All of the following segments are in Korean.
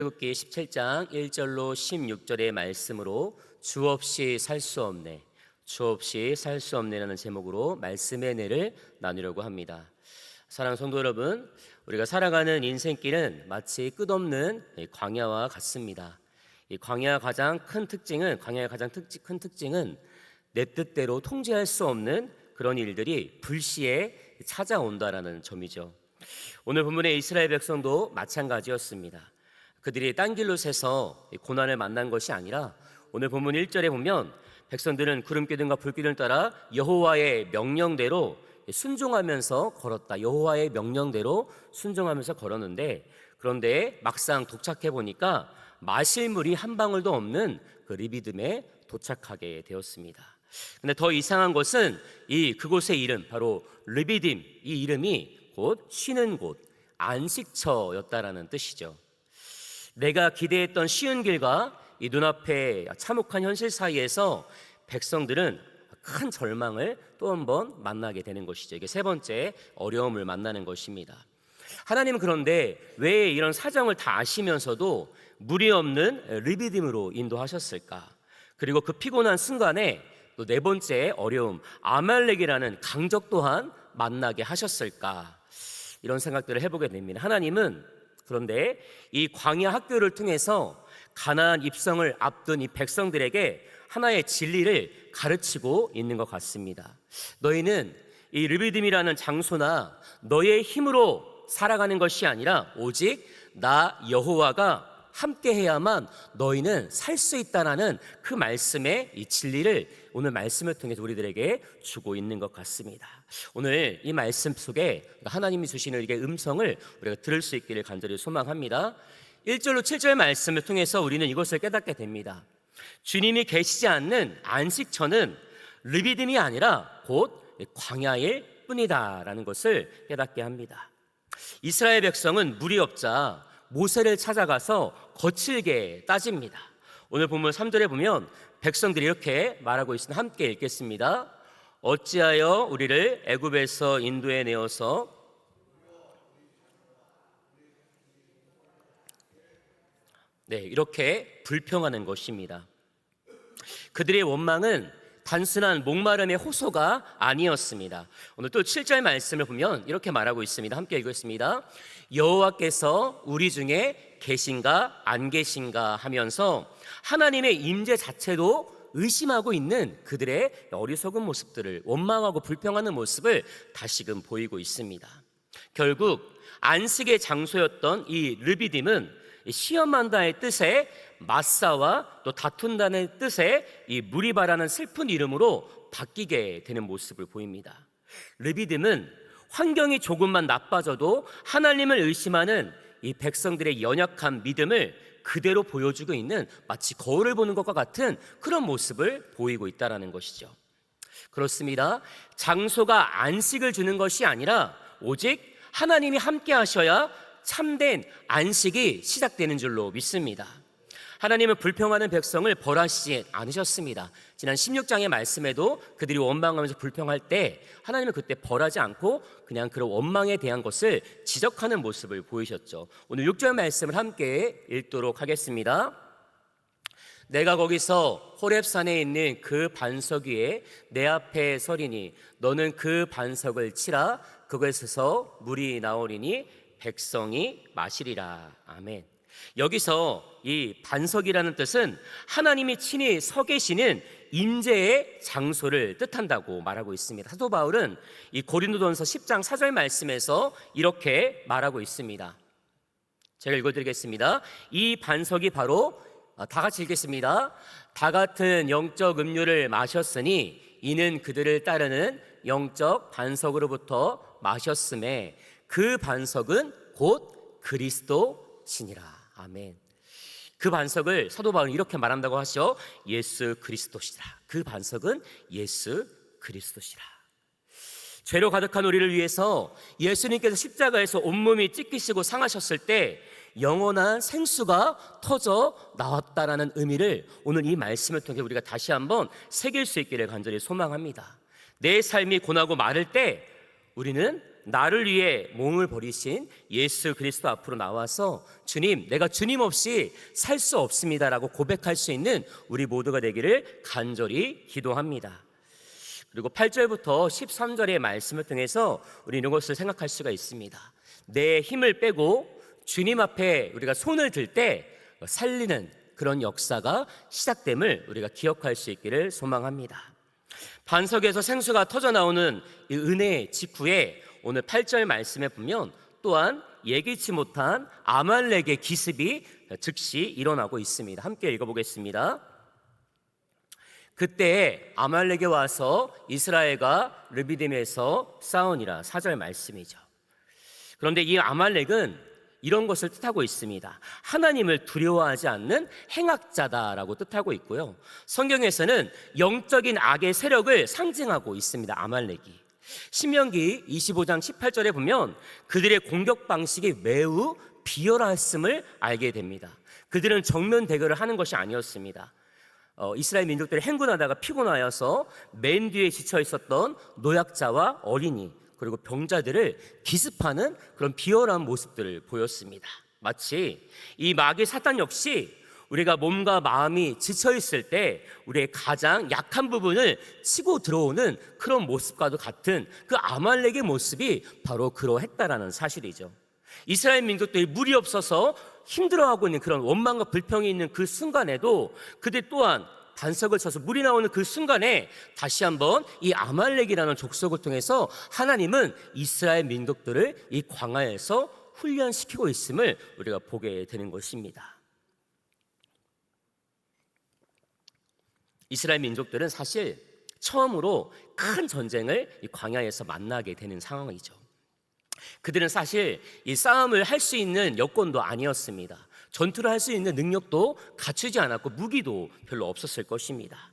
출애굽기 17장 1절로 16절의 말씀으로 주 없이 살 수 없네, 주 없이 살 수 없네라는 제목으로 말씀의 은혜를 나누려고 합니다. 사랑하는 성도 여러분, 우리가 살아가는 인생길은 마치 끝없는 광야와 같습니다. 이 광야의 가장 큰 특징은 내 뜻대로 통제할 수 없는 그런 일들이 불시에 찾아온다라는 점이죠. 오늘 본문의 이스라엘 백성도 마찬가지였습니다. 그들이 딴 길로 새서 고난을 만난 것이 아니라 오늘 본문 1절에 보면 백성들은 구름기둥과 불기둥을 따라 여호와의 명령대로 순종하면서 걸었다. 여호와의 명령대로 순종하면서 걸었는데, 그런데 막상 도착해 보니까 마실 물이 한 방울도 없는 그 리비딤에 도착하게 되었습니다. 근데 더 이상한 것은 그곳의 이름, 바로 리비딤, 이 이름이 곧 쉬는 곳, 안식처였다라는 뜻이죠. 내가 기대했던 쉬운 길과 이 눈앞의 참혹한 현실 사이에서 백성들은 큰 절망을 또 한 번 만나게 되는 것이죠. 이게 세 번째 어려움을 만나는 것입니다. 하나님은 그런데 왜 이런 사정을 다 아시면서도 물이 없는 리비딤으로 인도하셨을까? 그리고 그 피곤한 순간에 또 네 번째 어려움, 아말렉이라는 강적 또한 만나게 하셨을까? 이런 생각들을 해보게 됩니다. 하나님은 그런데 이 광야 학교를 통해서 가나안 입성을 앞둔 이 백성들에게 하나의 진리를 가르치고 있는 것 같습니다. 너희는 이 르비딤이라는 장소나 너의 힘으로 살아가는 것이 아니라 오직 나 여호와가 함께해야만 너희는 살 수 있다라는 그 말씀의 이 진리를 오늘 말씀을 통해서 우리들에게 주고 있는 것 같습니다. 오늘 이 말씀 속에 하나님이 주시는 이게 음성을 우리가 들을 수 있기를 간절히 소망합니다. 1절로 7절 말씀을 통해서 우리는 이것을 깨닫게 됩니다. 주님이 계시지 않는 안식처는 르비딤이 아니라 곧 광야일 뿐이다라는 것을 깨닫게 합니다. 이스라엘 백성은 물이 없자 모세를 찾아가서 거칠게 따집니다. 오늘 본문 3절에 보면 백성들이 이렇게 말하고 있으니 함께 읽겠습니다. 어찌하여 우리를 애굽에서 인도해 내어서 이렇게 불평하는 것입니다. 그들의 원망은 단순한 목마름의 호소가 아니었습니다. 오늘 또 7절 말씀을 보면 이렇게 말하고 있습니다. 함께 읽겠습니다. 여호와께서 우리 중에 계신가 안 계신가 하면서 하나님의 임재 자체도 의심하고 있는 그들의 어리석은 모습들을, 원망하고 불평하는 모습을 다시금 보이고 있습니다. 결국 안식의 장소였던 이 르비딤은 시험한다의 뜻에 맞사와 또 다툰다는 뜻의 이 무리바라는 슬픈 이름으로 바뀌게 되는 모습을 보입니다. 르비딤은 환경이 조금만 나빠져도 하나님을 의심하는 이 백성들의 연약한 믿음을 그대로 보여주고 있는, 마치 거울을 보는 것과 같은 그런 모습을 보이고 있다는 것이죠. 그렇습니다. 장소가 안식을 주는 것이 아니라 오직 하나님이 함께 하셔야 참된 안식이 시작되는 줄로 믿습니다. 하나님은 불평하는 백성을 벌하시지 않으셨습니다. 지난 16장의 말씀에도 그들이 원망하면서 불평할 때 하나님은 그때 벌하지 않고 그냥 그런 원망에 대한 것을 지적하는 모습을 보이셨죠. 오늘 6절 말씀을 함께 읽도록 하겠습니다. 내가 거기서 호렙산에 있는 그 반석 위에 내 앞에 서리니 너는 그 반석을 치라. 그것에서 물이 나오리니 백성이 마시리라. 아멘. 여기서 이 반석이라는 뜻은 하나님이 친히 서 계시는 임재의 장소를 뜻한다고 말하고 있습니다. 사도 바울은 이 고린도전서 10장 4절 말씀에서 이렇게 말하고 있습니다. 제가 읽어드리겠습니다. 이 반석이 바로, 다 같이 읽겠습니다. 다 같은 영적 음료를 마셨으니 이는 그들을 따르는 영적 반석으로부터 마셨음에 그 반석은 곧 그리스도시니라. 아멘. 그 반석을 사도 바울은 이렇게 말한다고 하시죠. 예수 그리스도시라. 그 반석은 예수 그리스도시라. 죄로 가득한 우리를 위해서 예수님께서 십자가에서 온몸이 찢기시고 상하셨을 때 영원한 생수가 터져 나왔다라는 의미를 오늘 이 말씀을 통해 우리가 다시 한번 새길 수 있기를 간절히 소망합니다. 내 삶이 고나고 마를 때 우리는 나를 위해 몸을 버리신 예수 그리스도 앞으로 나와서 주님, 내가 주님 없이 살 수 없습니다라고 고백할 수 있는 우리 모두가 되기를 간절히 기도합니다. 그리고 8절부터 13절의 말씀을 통해서 우리 이런 것을 생각할 수가 있습니다. 내 힘을 빼고 주님 앞에 우리가 손을 들 때 살리는 그런 역사가 시작됨을 우리가 기억할 수 있기를 소망합니다. 반석에서 생수가 터져 나오는 이 은혜 직후에 오늘 8절 말씀에 보면 또한 예기치 못한 아말렉의 기습이 즉시 일어나고 있습니다. 함께 읽어보겠습니다. 그때 아말렉에 와서 이스라엘과 르비딤에서 싸우니라. 4절 말씀이죠. 그런데 이 아말렉은 이런 것을 뜻하고 있습니다. 하나님을 두려워하지 않는 행악자다라고 뜻하고 있고요. 성경에서는 영적인 악의 세력을 상징하고 있습니다. 아말렉이. 신명기 25장 18절에 보면 그들의 공격 방식이 매우 비열했음을 알게 됩니다. 그들은 정면 대결을 하는 것이 아니었습니다. 이스라엘 민족들이 행군하다가 피곤하여서 맨 뒤에 지쳐 있었던 노약자와 어린이 그리고 병자들을 기습하는 그런 비열한 모습들을 보였습니다. 마치 이 마귀 사탄 역시 우리가 몸과 마음이 지쳐 있을 때 우리의 가장 약한 부분을 치고 들어오는 그런 모습과도 같은 그 아말렉의 모습이 바로 그러했다라는 사실이죠. 이스라엘 민족들이 물이 없어서 힘들어하고 있는 그런 원망과 불평이 있는 그 순간에도 그들 또한 반석을 쳐서 물이 나오는 그 순간에 다시 한번 이 아말렉이라는 족속을 통해서 하나님은 이스라엘 민족들을 이 광야에서 훈련시키고 있음을 우리가 보게 되는 것입니다. 이스라엘 민족들은 사실 처음으로 큰 전쟁을 이 광야에서 만나게 되는 상황이죠. 그들은 사실 이 싸움을 할 수 있는 여건도 아니었습니다. 전투를 할 수 있는 능력도 갖추지 않았고 무기도 별로 없었을 것입니다.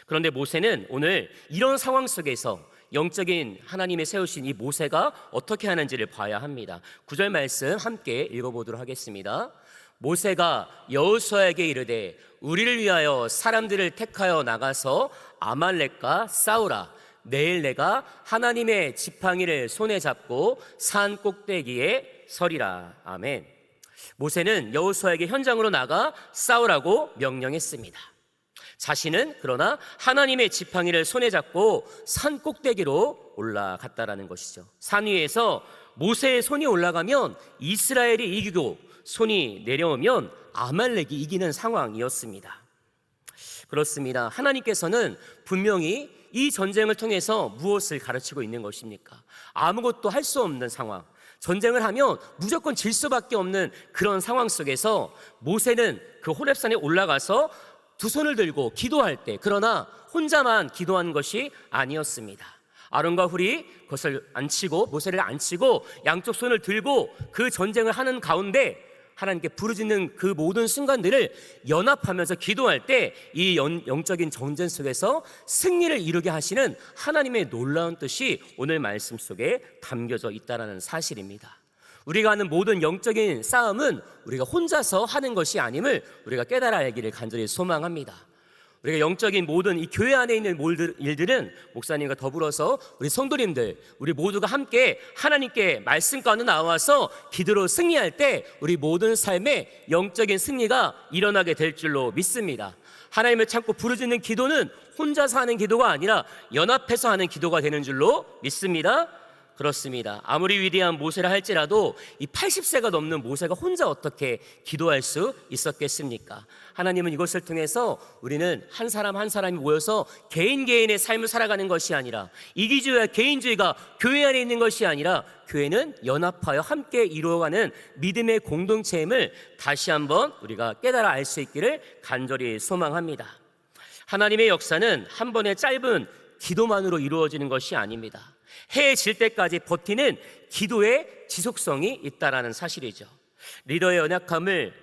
그런데 모세는 오늘 이런 상황 속에서 영적인 하나님의 세우신 이 모세가 어떻게 하는지를 봐야 합니다. 9절 말씀 함께 읽어보도록 하겠습니다. 모세가 여호수아에게 이르되 우리를 위하여 사람들을 택하여 나가서 아말렉과 싸우라. 내일 내가 하나님의 지팡이를 손에 잡고 산 꼭대기에 서리라. 아멘. 모세는 여호수아에게 현장으로 나가 싸우라고 명령했습니다. 자신은 그러나 하나님의 지팡이를 손에 잡고 산 꼭대기로 올라갔다라는 것이죠. 산 위에서 모세의 손이 올라가면 이스라엘이 이기고 손이 내려오면 아말렉이 이기는 상황이었습니다. 그렇습니다. 하나님께서는 분명히 이 전쟁을 통해서 무엇을 가르치고 있는 것입니까? 아무것도 할 수 없는 상황, 전쟁을 하면 무조건 질 수밖에 없는 그런 상황 속에서 모세는 그 호렙산에 올라가서 두 손을 들고 기도할 때, 그러나 혼자만 기도한 것이 아니었습니다. 아론과 훌이 그것을 안치고 모세를 안치고 양쪽 손을 들고 그 전쟁을 하는 가운데 하나님께 부르짖는 그 모든 순간들을 연합하면서 기도할 때 이 영적인 전쟁 속에서 승리를 이루게 하시는 하나님의 놀라운 뜻이 오늘 말씀 속에 담겨져 있다는 사실입니다. 우리가 하는 모든 영적인 싸움은 우리가 혼자서 하는 것이 아님을 우리가 깨달아 알기를 간절히 소망합니다. 우리가 영적인 모든 이 교회 안에 있는 일들은 목사님과 더불어서 우리 성도님들 우리 모두가 함께 하나님께 말씀 가운데 나와서 기도로 승리할 때 우리 모든 삶에 영적인 승리가 일어나게 될 줄로 믿습니다. 하나님을 참고 부르짖는 기도는 혼자서 하는 기도가 아니라 연합해서 하는 기도가 되는 줄로 믿습니다. 그렇습니다. 아무리 위대한 모세라 할지라도 이 80세가 넘는 모세가 혼자 어떻게 기도할 수 있었겠습니까? 하나님은 이것을 통해서 우리는 한 사람 한 사람이 모여서 개인의 삶을 살아가는 것이 아니라 이기주의와 개인주의가 교회 안에 있는 것이 아니라 교회는 연합하여 함께 이루어가는 믿음의 공동체임을 다시 한번 우리가 깨달아 알 수 있기를 간절히 소망합니다. 하나님의 역사는 한 번의 짧은 기도만으로 이루어지는 것이 아닙니다. 해에 질 때까지 버티는 기도의 지속성이 있다라는 사실이죠. 리더의 연약함을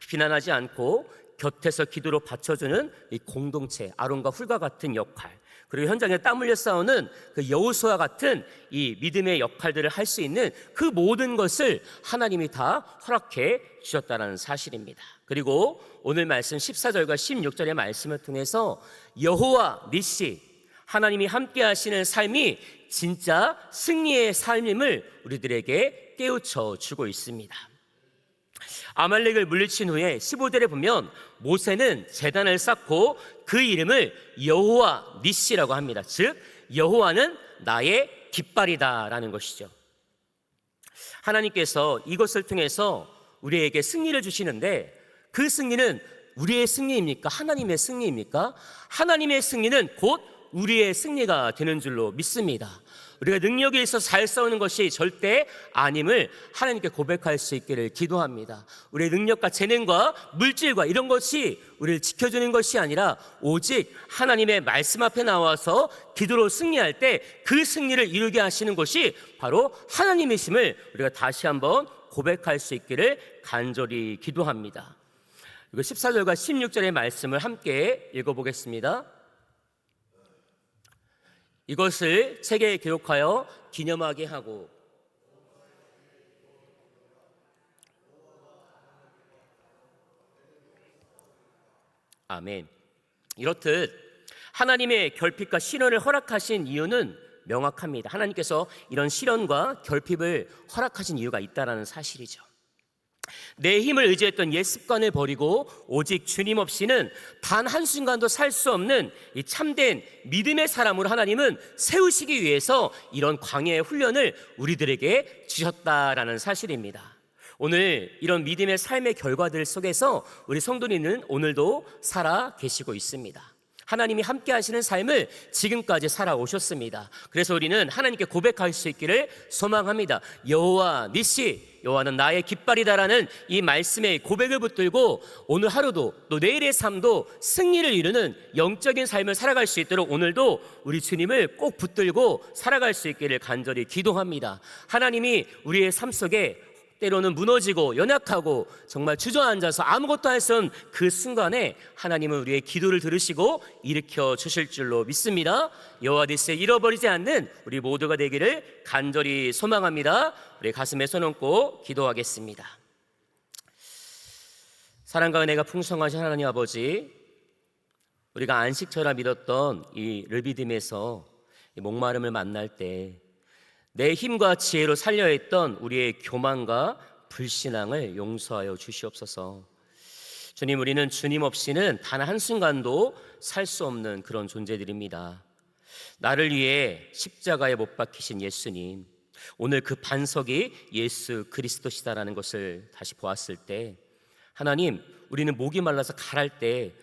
비난하지 않고 곁에서 기도로 받쳐주는 이 공동체, 아론과 훌과 같은 역할, 그리고 현장에 땀 흘려 싸우는 그 여호수아 같은 이 믿음의 역할들을 할 수 있는 그 모든 것을 하나님이 다 허락해 주셨다는 사실입니다. 그리고 오늘 말씀 14절과 16절의 말씀을 통해서 여호와 니시, 하나님이 함께 하시는 삶이 진짜 승리의 삶임을 우리들에게 깨우쳐 주고 있습니다. 아말렉을 물리친 후에 15절에 보면 모세는 제단을 쌓고 그 이름을 여호와 니시라고 합니다. 즉 여호와는 나의 깃발이다라는 것이죠. 하나님께서 이것을 통해서 우리에게 승리를 주시는데 그 승리는 우리의 승리입니까? 하나님의 승리입니까? 하나님의 승리는 곧 우리의 승리가 되는 줄로 믿습니다. 우리가 능력에 있어서 잘 싸우는 것이 절대 아님을 하나님께 고백할 수 있기를 기도합니다. 우리의 능력과 재능과 물질과 이런 것이 우리를 지켜주는 것이 아니라 오직 하나님의 말씀 앞에 나와서 기도로 승리할 때 그 승리를 이루게 하시는 것이 바로 하나님이심을 우리가 다시 한번 고백할 수 있기를 간절히 기도합니다. 그리고 14절과 16절의 말씀을 함께 읽어보겠습니다. 이것을 책에 기록하여 기념하게 하고 아멘. 이렇듯 하나님의 결핍과 시련을 허락하신 이유는 명확합니다. 하나님께서 이런 시련과 결핍을 허락하신 이유가 있다는 사실이죠. 내 힘을 의지했던 옛 습관을 버리고 오직 주님 없이는 단 한순간도 살 수 없는 이 참된 믿음의 사람으로 하나님은 세우시기 위해서 이런 광야의 훈련을 우리들에게 주셨다라는 사실입니다. 오늘 이런 믿음의 삶의 결과들 속에서 우리 성도님은 오늘도 살아 계시고 있습니다. 하나님이 함께 하시는 삶을 지금까지 살아오셨습니다. 그래서 우리는 하나님께 고백할 수 있기를 소망합니다. 여호와 니시, 여호와는 나의 깃발이다라는 이 말씀의 고백을 붙들고 오늘 하루도 또 내일의 삶도 승리를 이루는 영적인 삶을 살아갈 수 있도록 오늘도 우리 주님을 꼭 붙들고 살아갈 수 있기를 간절히 기도합니다. 하나님이 우리의 삶 속에 때로는 무너지고 연약하고 정말 주저앉아서 아무것도 할 수 없는 그 순간에 하나님은 우리의 기도를 들으시고 일으켜 주실 줄로 믿습니다. 여호와 니시에 잃어버리지 않는 우리 모두가 되기를 간절히 소망합니다. 우리 가슴에 손 얹고 기도하겠습니다. 사랑과 은혜가 풍성하신 하나님 아버지, 우리가 안식처라 믿었던 이 르비딤에서 목마름을 만날 때 내 힘과 지혜로 살려 했던 우리의 교만과 불신앙을 용서하여 주시옵소서. 주님, 우리는 주님 없이는 단 한순간도 살 수 없는 그런 존재들입니다. 나를 위해 십자가에 못 박히신 예수님, 오늘 그 반석이 예수 그리스도시다라는 것을 다시 보았을 때 하나님, 우리는 목이 말라서 갈할 때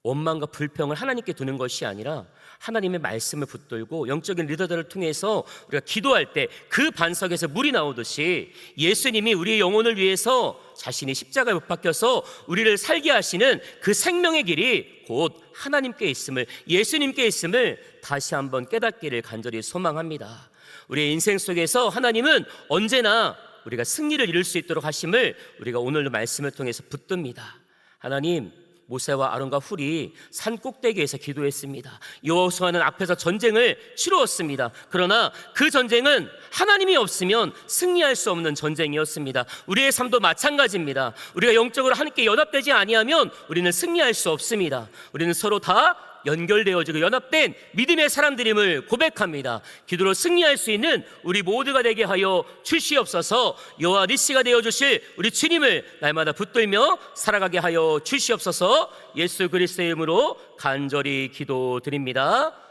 원망과 불평을 하나님께 두는 것이 아니라 하나님의 말씀을 붙들고 영적인 리더들을 통해서 우리가 기도할 때 그 반석에서 물이 나오듯이 예수님이 우리의 영혼을 위해서 자신이 십자가에 못 박혀서 우리를 살게 하시는 그 생명의 길이 곧 하나님께 있음을, 예수님께 있음을 다시 한번 깨닫기를 간절히 소망합니다. 우리의 인생 속에서 하나님은 언제나 우리가 승리를 이룰 수 있도록 하심을 우리가 오늘 말씀을 통해서 붙듭니다. 하나님, 모세와 아론과 훌이 산 꼭대기에서 기도했습니다. 여호수아는 앞에서 전쟁을 치루었습니다. 그러나 그 전쟁은 하나님이 없으면 승리할 수 없는 전쟁이었습니다. 우리의 삶도 마찬가지입니다. 우리가 영적으로 함께 연합되지 아니하면 우리는 승리할 수 없습니다. 우리는 서로 다 연결되어지고 연합된 믿음의 사람들임을 고백합니다. 기도로 승리할 수 있는 우리 모두가 되게 하여 주시옵소서. 여호와 니시가 되어주실 우리 주님을 날마다 붙들며 살아가게 하여 주시옵소서. 예수 그리스도의 이름으로 간절히 기도드립니다.